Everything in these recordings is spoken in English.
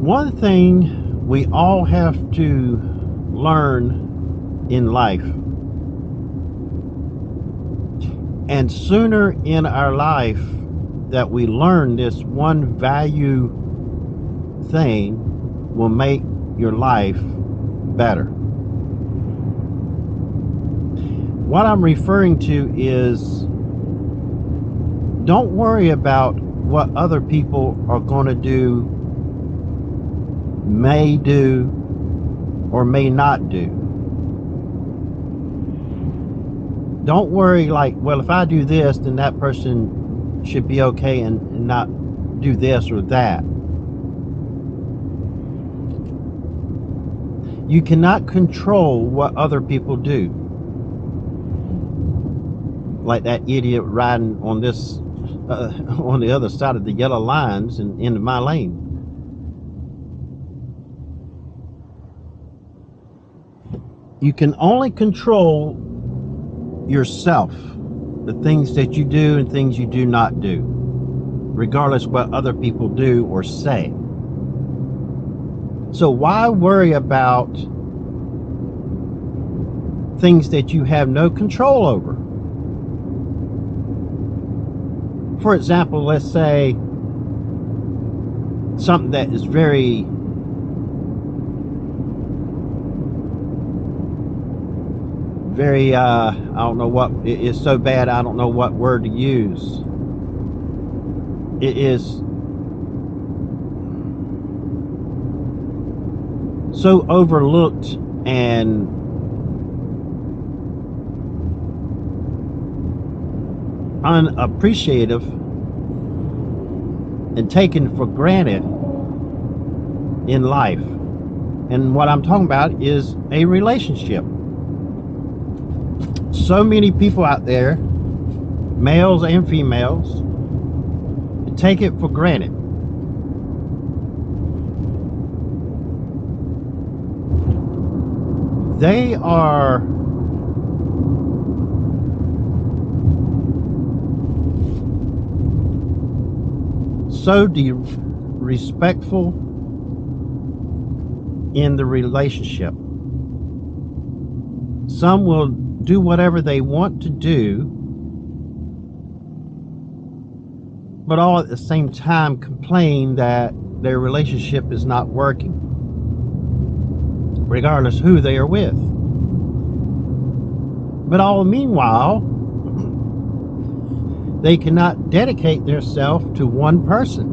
One thing we all have to learn in life, and sooner in our life that we learn this one value thing, will make your life better. What I'm referring to is, don't worry about what other people are going to do, may do, or may not do. Don't worry like, well, if I do this, then that person should be okay and not do this or that. You cannot control what other people do. Like that idiot riding on this on the other side of the yellow lines and into my lane. You can only control yourself, the things that you do and things you do not do, regardless what other people do or say. So why worry about things that you have no control over? For example, let's say something that is very I don't know what, it is so bad I don't know what word to use. It is so overlooked and unappreciative and taken for granted in life. And what I'm talking about is a relationship. So many people out there, males and females, take it for granted. They are so disrespectful in the relationship. Some will do whatever they want to do, but all at the same time complain that their relationship is not working, regardless who they are with. But all the meanwhile, they cannot dedicate themselves to one person.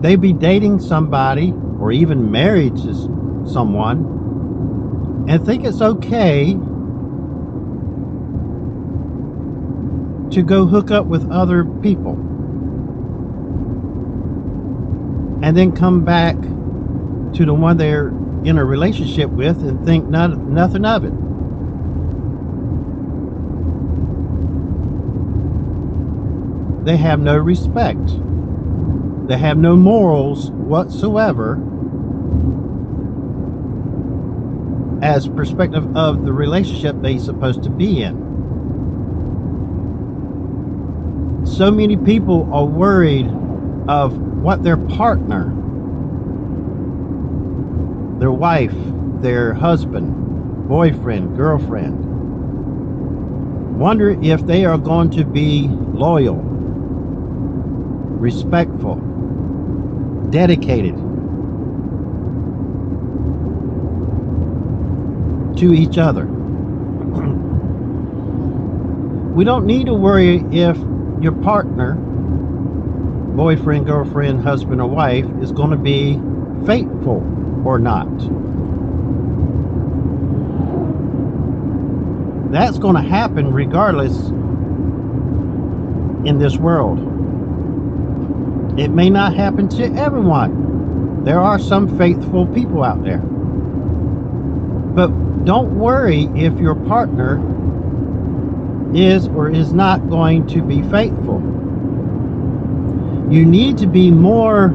They be dating somebody or even married to someone and think it's okay to go hook up with other people and then come back to the one they're in a relationship with and think nothing of it. They have no respect. They have no morals whatsoever as perspective of the relationship they're supposed to be in. So many people are worried of what their partner, their wife, their husband, boyfriend, girlfriend, wonder if they are going to be loyal, respectful, dedicated to each other. We don't need to worry if your partner, boyfriend, girlfriend, husband, or wife, is going to be faithful or not. That's going to happen regardless in this world. It may not happen to everyone. There are some faithful people out there. But don't worry if your partner is or is not going to be faithful. You need to be more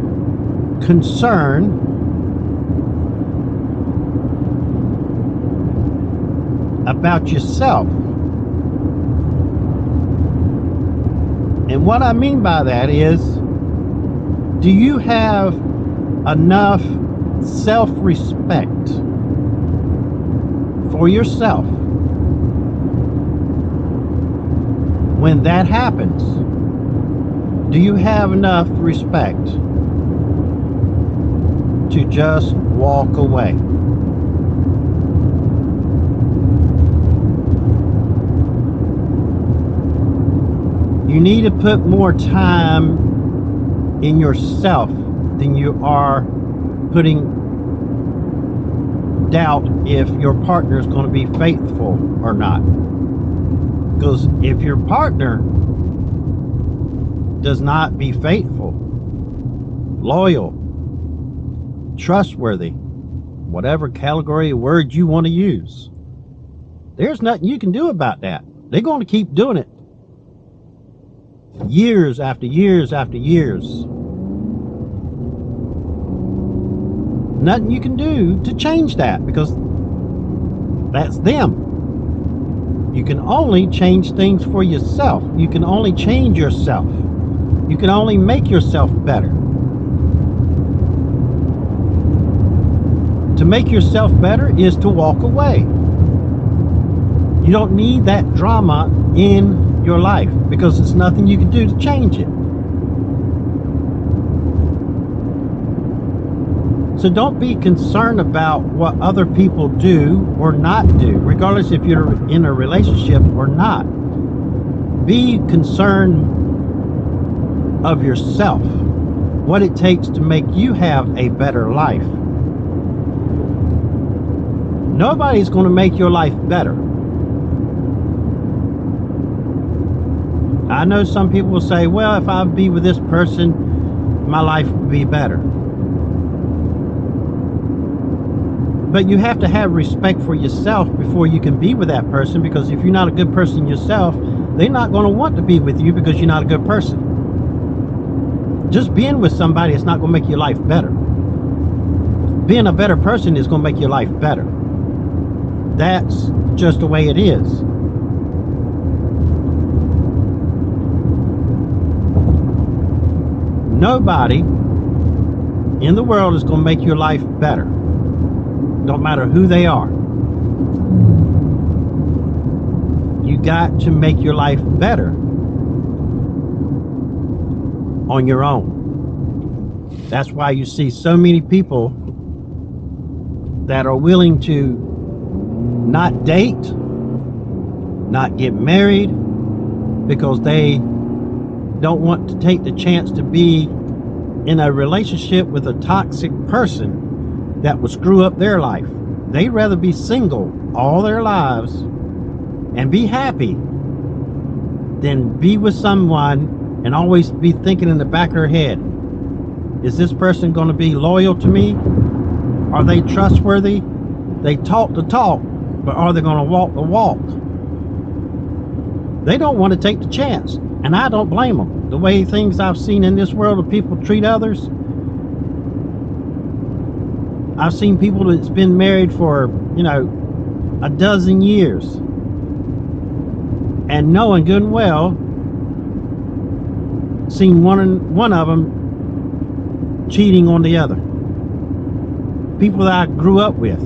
concerned about yourself. And what I mean by that is, Do you have enough self-respect for yourself when that happens? Do you have enough respect to just walk away? You need to put more time in yourself than you are putting doubt if your partner is going to be faithful or not. Because if your partner does not be faithful, loyal, trustworthy, whatever category of word you want to use, there's nothing you can do about that. They're going to keep doing it years after years after years. Nothing you can do to change that, because that's them. You can only change things for yourself. You can only change yourself. You can only make yourself better. To make yourself better is to walk away. You don't need that drama in your life, because there's nothing you can do to change it. So don't be concerned about what other people do or not do, regardless if you're in a relationship or not. Be concerned of yourself, what it takes to make you have a better life. Nobody's going to make your life better. I know some people will say, well, if I be with this person, my life would be better. But you have to have respect for yourself before you can be with that person, because if you're not a good person yourself, they're not going to want to be with you because you're not a good person. Just being with somebody is not going to make your life better. Being a better person is going to make your life better. That's just the way it is. Nobody in the world is going to make your life better. Don't matter who they are. You got to make your life better on your own. That's why you see so many people that are willing to not date, not get married, because they don't want to take the chance to be in a relationship with a toxic person that will screw up their life. They'd rather be single all their lives and be happy than be with someone and always be thinking in the back of her head, is this person going to be loyal to me? Are they trustworthy? They talk the talk, but are they going to walk the walk? They don't want to take the chance, and I don't blame them. The way things I've seen in this world of people treat others, I've seen people that's been married for, a dozen years, and knowing good and well, seen one of them cheating on the other. People that I grew up with.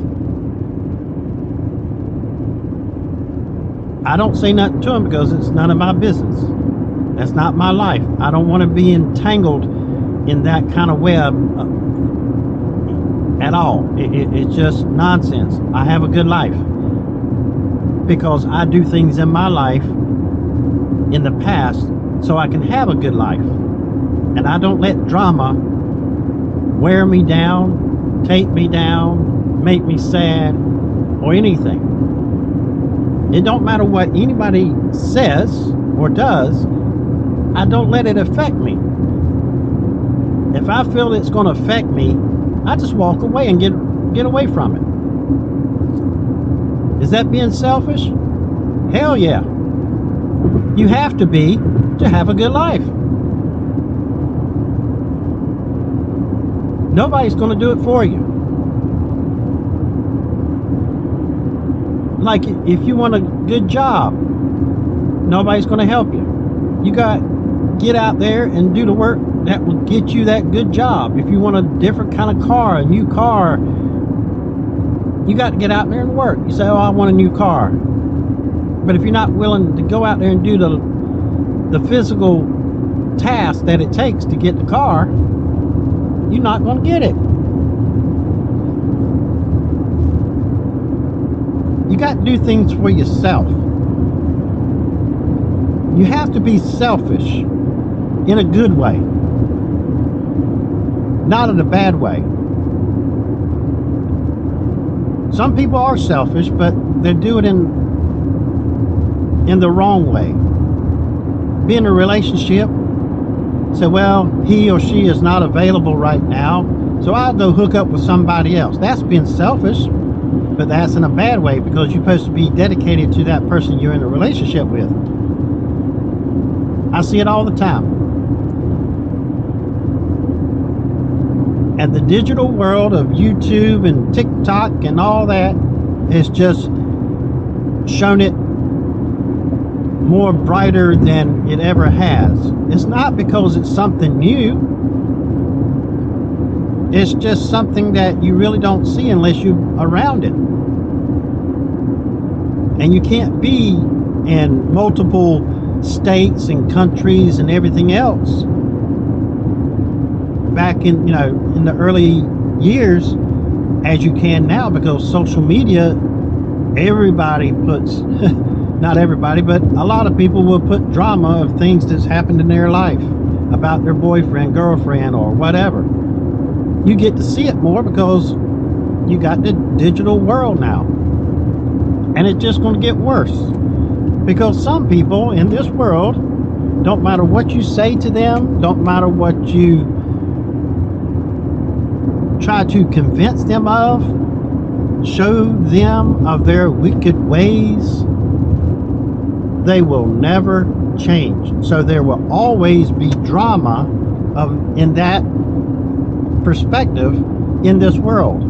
I don't say nothing to them because it's none of my business. That's not my life. I don't want to be entangled in that kind of web at all. It's just nonsense. I have a good life because I do things in my life in the past so I can have a good life, and I don't let drama wear me down, take me down, make me sad, or anything. It don't matter what anybody says or does. I don't let it affect me. If I feel it's going to affect me, I just walk away and get away from it. Is that being selfish? Hell yeah. You have to be to have a good life. Nobody's going to do it for you. Like if you want a good job, nobody's going to help you. You got get out there and do the work that will get you that good job. If you want a different kind of car, a new car, you got to get out there and work. You say, oh, I want a new car. But if you're not willing to go out there and do the physical task that it takes to get the car, you're not going to get it. You got to do things for yourself. You have to be selfish in a good way, not in a bad way. Some people are selfish, but they do it in the wrong way. Be in a relationship, say, well, he or she is not available right now, so I'll go hook up with somebody else. That's being selfish, but that's in a bad way, because you're supposed to be dedicated to that person you're in a relationship with. I see it all the time. And the digital world of YouTube and TikTok and all that has just shown it more brighter than it ever has. It's not because it's something new. It's just something that you really don't see unless you're around it. And you can't be in multiple states and countries and everything else. Back in the early years, as you can now, because social media, everybody puts not everybody, but a lot of people will put drama of things that's happened in their life about their boyfriend, girlfriend, or whatever. You get to see it more because you got the digital world now. And it's just going to get worse, because some people in this world, don't matter what you say to them, don't matter what you try to convince them of, show them of their wicked ways, they will never change. So there will always be drama in that perspective in this world.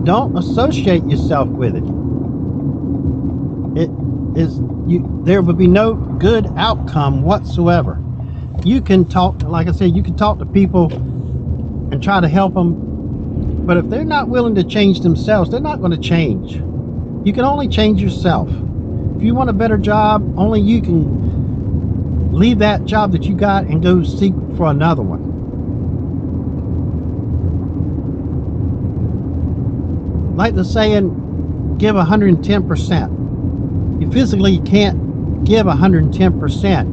Don't associate yourself with it. There will be no good outcome whatsoever. You can talk, like I said, you can talk to people and try to help them, but if they're not willing to change themselves, they're not going to change. You can only change yourself. If you want a better job, only you can leave that job that you got and go seek for another one. Like the saying, give 110%. You physically can't give 110%.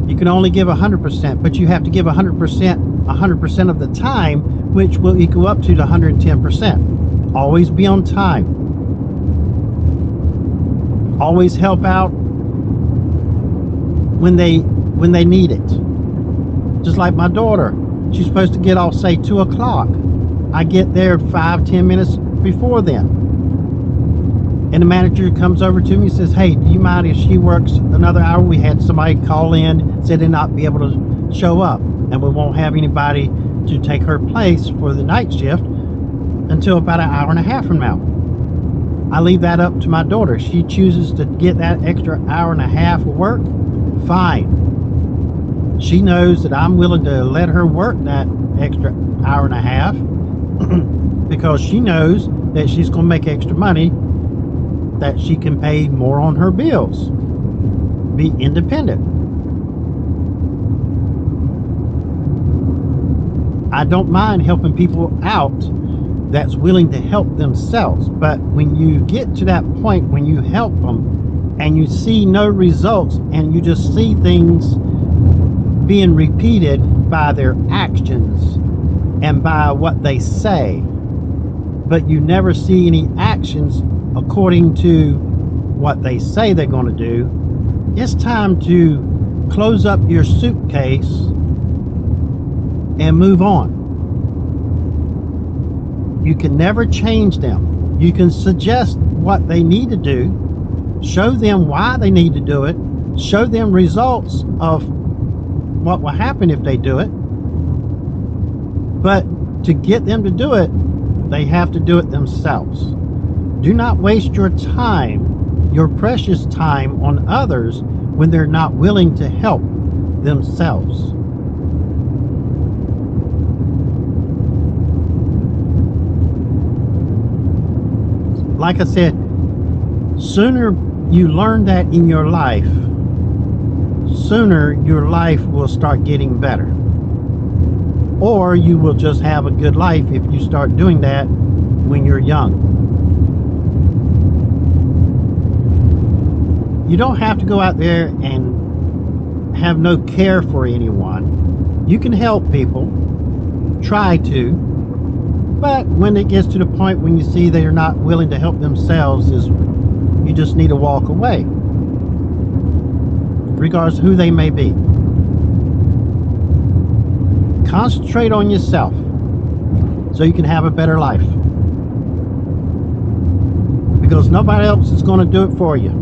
You can only give 100%, but you have to give 100% of the time, which will equal up to the 110%. Always be on time. Always help out when they need it. Just like my daughter, she's supposed to get off, say, 2 o'clock. I get there 5-10 minutes before then. And the manager comes over to me and says, hey, do you mind if she works another hour? We had somebody call in, said they'd not be able to show up, and we won't have anybody to take her place for the night shift until about an hour and a half from now. I leave that up to my daughter. She chooses to get that extra hour and a half of work, fine. She knows that I'm willing to let her work that extra hour and a half because she knows that she's going to make extra money, that she can pay more on her bills, be independent. I don't mind helping people out that's willing to help themselves, but when you get to that point when you help them and you see no results and you just see things being repeated by their actions and by what they say, but you never see any actions according to what they say they're going to do, it's time to close up your suitcase and move on. You can never change them. You can suggest what they need to do, show them why they need to do it, show them results of what will happen if they do it. But to get them to do it, they have to do it themselves. Do not waste your time your precious time on others when they're not willing to help themselves. Like I said, sooner you learn that in your life, sooner your life will start getting better. Or you will just have a good life if you start doing that when you're young. You don't have to go out there and have no care for anyone. You can help people, try to, but when it gets to the point when you see they're not willing to help themselves, is you just need to walk away, regardless of who they may be. Concentrate on yourself so you can have a better life, because nobody else is going to do it for you.